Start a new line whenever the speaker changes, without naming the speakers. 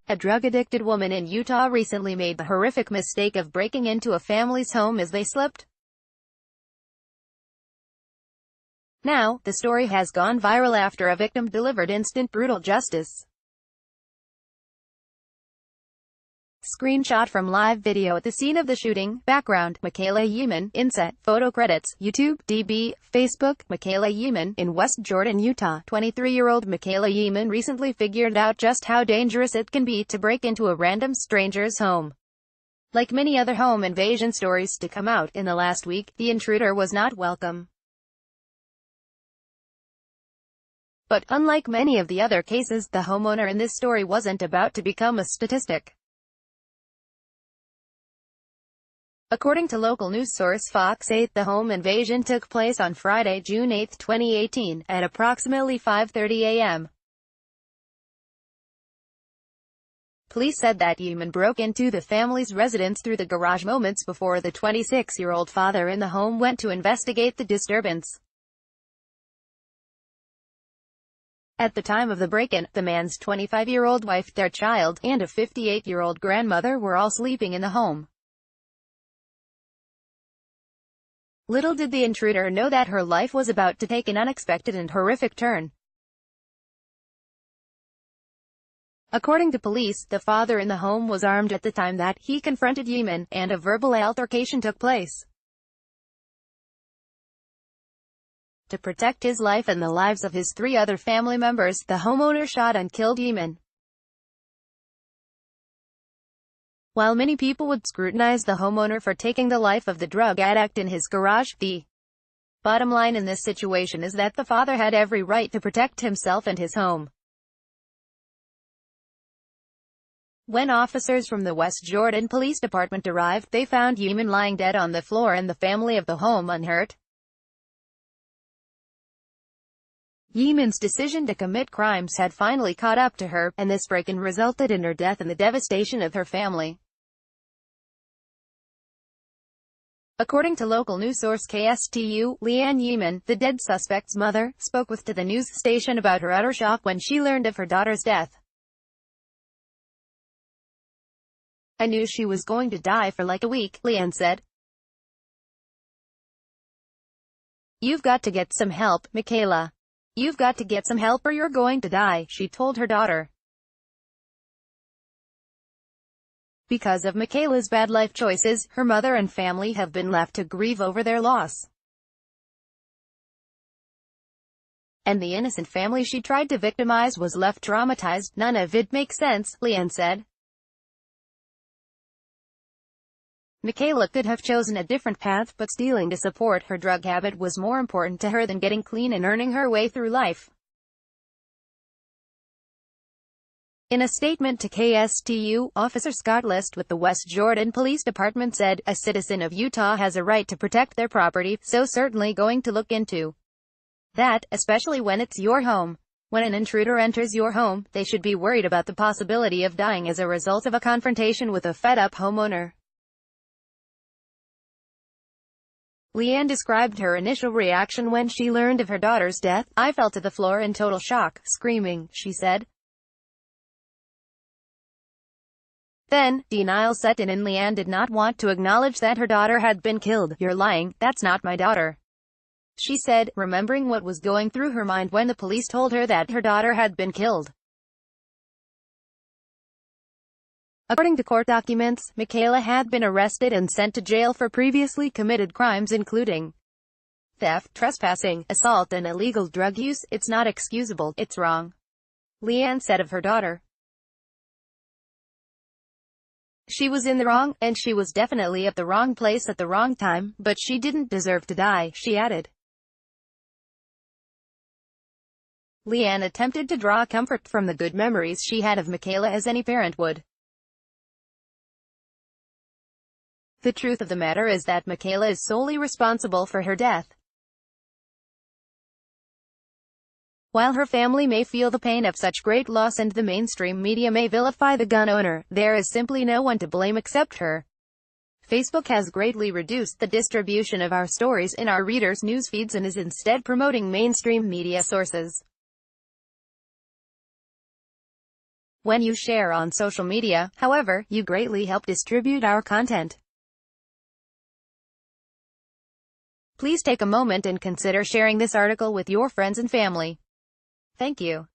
A drug-addicted woman in Utah recently made the horrific mistake of breaking into a family's home as they slept. Now, the story has gone viral after a victim delivered instant brutal justice. Screenshot from live video at the scene of the shooting. Background, Michaela Yeaman. Inset, photo credits, YouTube, DB, Facebook. Michaela Yeaman, in West Jordan, Utah. 23-year-old Michaela Yeaman recently figured out just how dangerous it can be to break into a random stranger's home. Like many other home invasion stories to come out in the last week, the intruder was not welcome. But, unlike many of the other cases, the homeowner in this story wasn't about to become a statistic. According to local news source Fox 8, the home invasion took place on Friday, June 8, 2018, at approximately 5:30 a.m. Police said that Yeaman broke into the family's residence through the garage moments before the 26-year-old father in the home went to investigate the disturbance. At the time of the break-in, the man's 25-year-old wife, their child, and a 58-year-old grandmother were all sleeping in the home. Little did the intruder know that her life was about to take an unexpected and horrific turn. According to police, the father in the home was armed at the time that he confronted Yeaman, and a verbal altercation took place. To protect his life and the lives of his 3 other family members, the homeowner shot and killed Yeaman. While many people would scrutinize the homeowner for taking the life of the drug addict in his garage, the bottom line in this situation is that the father had every right to protect himself and his home. When officers from the West Jordan Police Department arrived, they found Yeaman lying dead on the floor and the family of the home unhurt. Yeaman's decision to commit crimes had finally caught up to her, and this break-in resulted in her death and the devastation of her family. According to local news source KSTU, Leanne Yeaman, the dead suspect's mother, spoke with to the news station about her utter shock when she learned of her daughter's death. "I knew she was going to die for like a week," Leanne said. "You've got to get some help, Michaela. You've got to get some help or you're going to die," she told her daughter. Because of Michaela's bad life choices, her mother and family have been left to grieve over their loss. And the innocent family she tried to victimize was left traumatized. "None of it makes sense," Leanne said. Michaela could have chosen a different path, but stealing to support her drug habit was more important to her than getting clean and earning her way through life. In a statement to KSTU, Officer Scott List with the West Jordan Police Department said, "A citizen of Utah has a right to protect their property, so certainly going to look into that, especially when it's your home. When an intruder enters your home, they should be worried about the possibility of dying as a result of a confrontation with a fed-up homeowner." Leanne described her initial reaction when she learned of her daughter's death. "I fell to the floor in total shock, screaming," she said. Then, denial set in and Leanne did not want to acknowledge that her daughter had been killed. "You're lying, that's not my daughter," she said, remembering what was going through her mind when the police told her that her daughter had been killed. According to court documents, Michaela had been arrested and sent to jail for previously committed crimes including theft, trespassing, assault and illegal drug use. "It's not excusable, it's wrong," Leanne said of her daughter. "She was in the wrong, and she was definitely at the wrong place at the wrong time, but she didn't deserve to die," she added. Leanne attempted to draw comfort from the good memories she had of Michaela as any parent would. "The truth of the matter is that Michaela is solely responsible for her death. While her family may feel the pain of such great loss and the mainstream media may vilify the gun owner, there is simply no one to blame except her. Facebook has greatly reduced the distribution of our stories in our readers' news feeds and is instead promoting mainstream media sources. When you share on social media, however, you greatly help distribute our content. Please take a moment and consider sharing this article with your friends and family. Thank you.